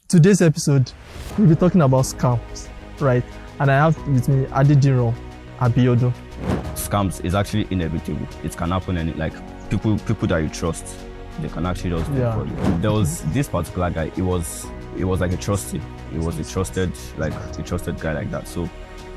Today's episode, we'll be talking about scams, right? And I have with me Adediran Abiodun. Scams is actually inevitable. It can happen, and like people that you trust, they can actually just do it for you. There was this particular guy. It was like a trustee. It was a trusted guy like that. So,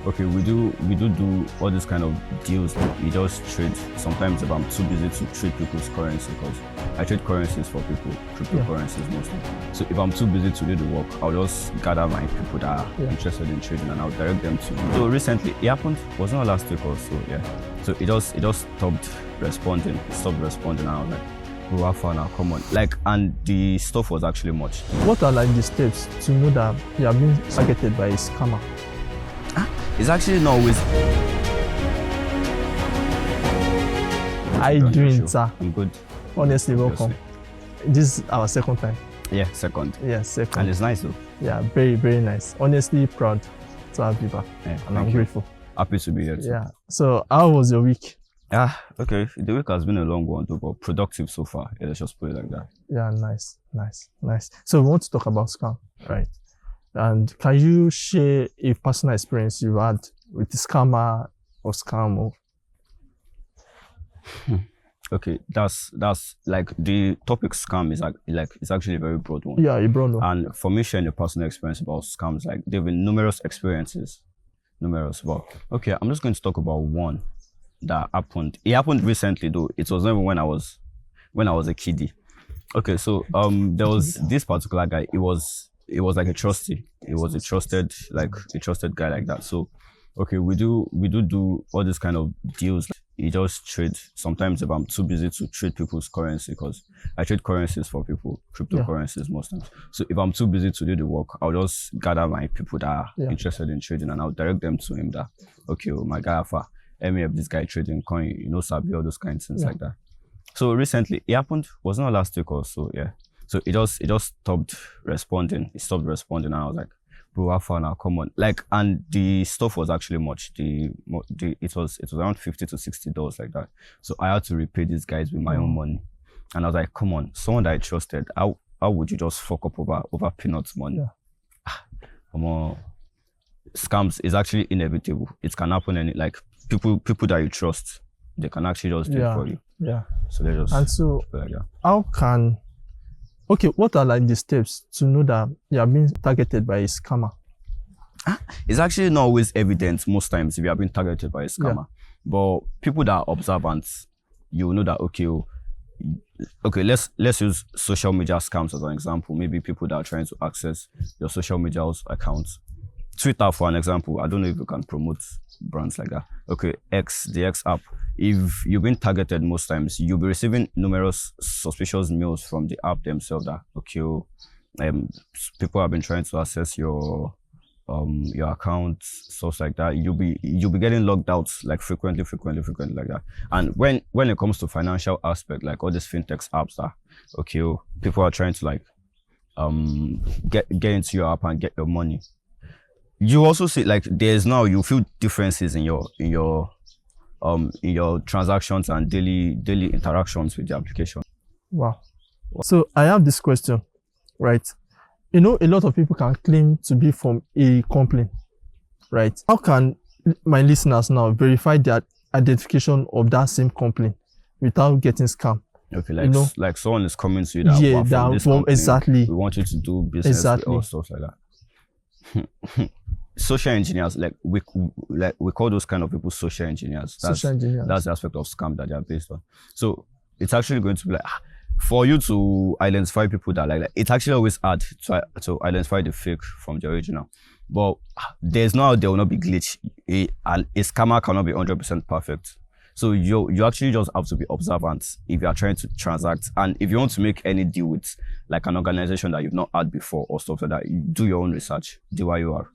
okay, we do all this kind of deals. We just trade. Sometimes if I'm too busy to trade people's currency, because I trade currencies for people, cryptocurrencies mostly. So if I'm too busy to do the work, I'll just gather my people that are interested in trading and I'll direct them to. So recently, it happened. Was not last week or so. Yeah. So it just stopped responding. It stopped responding, and I was like, "Bro, how far now? Come on!" Like, and the stuff was actually much. What are like the steps to know that you have been targeted by a scammer? It's actually not always. How you doing, sir? I'm good. Honestly, welcome. This is our second time. Yeah, second. Yeah, second. And it's nice though. Yeah, very, very nice. Honestly, proud to have you back. Yeah, and I'm grateful. Happy to be here too. Yeah. So, how was your week? Okay. The week has been a long one though, but productive so far. Yeah, let's just put it like that. Yeah, nice. So, we want to talk about scam, right? And can you share a personal experience you had with the scammer or scam? Okay, that's like the topic scam is like it's actually a very broad one. Yeah, a broad one. And for me, sharing a personal experience about scams, like there've been numerous experiences, but okay, I'm just going to talk about one that happened. It happened recently though. It was never when I was a kiddie. Okay, so there was this particular guy. It was like a trustee. It was a trusted guy like that. So, okay, we do all this kind of deals. You just trade. Sometimes if I'm too busy to trade people's currency, because I trade currencies for people, cryptocurrencies most times. So if I'm too busy to do the work, I'll just gather my people that are interested in trading and I'll direct them to him that, okay, oh, my guy Alpha, let me help this guy trading coin, Sabi, all those kinds of things like that. So recently, it happened, was not last week or so, yeah. So it just stopped responding. It stopped responding, and I was like, "Bro, how far now? Come on!" Like, and the stuff was actually much. It was around $50 to $60 like that. So I had to repay these guys with my own money, and I was like, "Come on, someone that I trusted. How would you just fuck up over peanuts money?" Come on, scams is actually inevitable. It can happen, and like people that you trust, they can actually just do it for you. Yeah. So they just. And so, like that. how can? Okay, what are like the steps to know that you are being targeted by a scammer? It's actually not always evident most times if you are being targeted by a scammer. But people that are observant, you will know that, okay, let's use social media scams as an example. Maybe people that are trying to access your social media accounts. Twitter, for an example, I don't know if you can promote brands like that. Okay, the X app. If you've been targeted most times, you'll be receiving numerous suspicious mails from the app themselves that, people have been trying to access your account, stuff like that. You'll be getting logged out like frequently like that. And when it comes to financial aspect, like all these fintech apps that, people are trying to like get into your app and get your money. You also see like you feel differences in your transactions and daily interactions with the application. Wow. So I have this question, right? A lot of people can claim to be from a company, right? How can my listeners now verify their identification of that same company without getting scammed? Okay, like someone is coming to you that from this company, exactly. We want you to do business with all stuff like that. Social engineers, like we call those kind of people social engineers. That's the aspect of scam that they are based on. So it's actually going to be like for you to identify people that like it's actually always hard to identify the fake from the original. But there will not be glitch. A scammer cannot be 100% perfect. So you actually just have to be observant if you are trying to transact, and if you want to make any deal with like an organization that you've not had before or stuff like that, you do your own research. DYOR.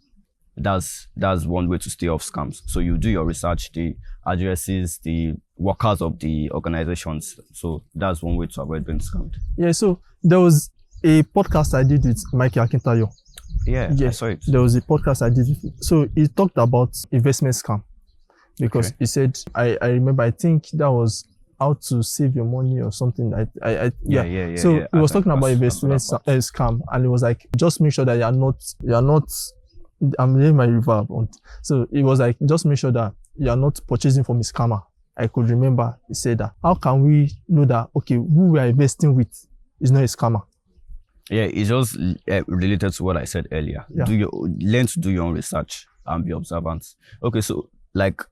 That's one way to stay off scams. So you do your research, the addresses, the workers of the organizations. So that's one way to avoid being scammed. Yeah. So there was a podcast I did with Mike Akintayo. Yeah. I saw it. There was a podcast I did. So he talked about investment scam because he said, I remember, I think that was how to save your money or something. Yeah. So yeah. he was talking about That's investment that part. scam, and it was like, just make sure that you're not. I'm leaving my reverb on. So it was like, just make sure that you are not purchasing from a scammer. I could remember he said that. How can we know that, okay, who we are investing with is not a scammer? Yeah, it's just related to what I said earlier. Yeah. Learn to do your own research and be observant. Okay, so like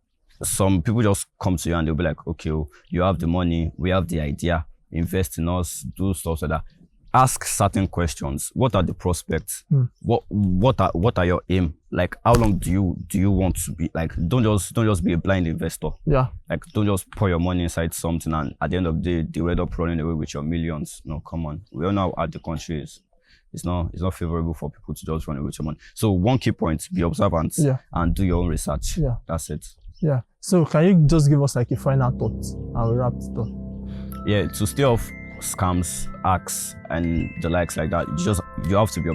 some people just come to you and they'll be like, okay, you have the money, we have the idea, invest in us, do stuff like that. Ask certain questions. What are the prospects? What are your aim? Like, how long do you want to be? Like, don't just be a blind investor. Yeah. Like, don't just pour your money inside something and at the end of the day they end up running away with your millions. No, come on. We all know how hard the country is. It's not favorable for people to just run away with your money. So one key point: be observant and do your own research. Yeah. That's it. Yeah. So can you just give us like a final thought and we wrap it up? Yeah, to stay off scams, hacks, and the likes like that, you have to be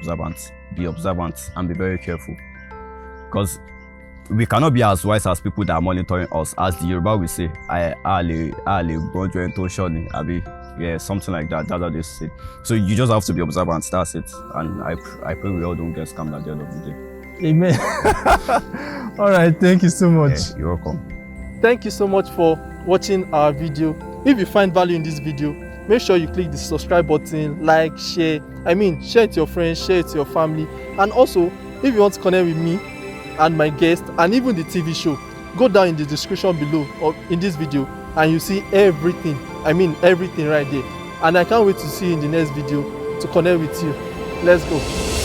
observant and be very careful, because we cannot be as wise as people that are monitoring us. As the Yoruba will say, yeah, something like that. That's how they say. So you just have to be observant. That's it. And I pray we all don't get scammed at the end of the day. Amen. All right, thank you so much. Yeah, you're welcome. Thank you so much for watching our video. If you find value in this video, make sure you click the subscribe button, like, share. Share it to your friends, share it to your family. And also, if you want to connect with me and my guest and even the TV show, go down in the description below or in this video and you see everything. Everything right there. And I can't wait to see you in the next video to connect with you. Let's go.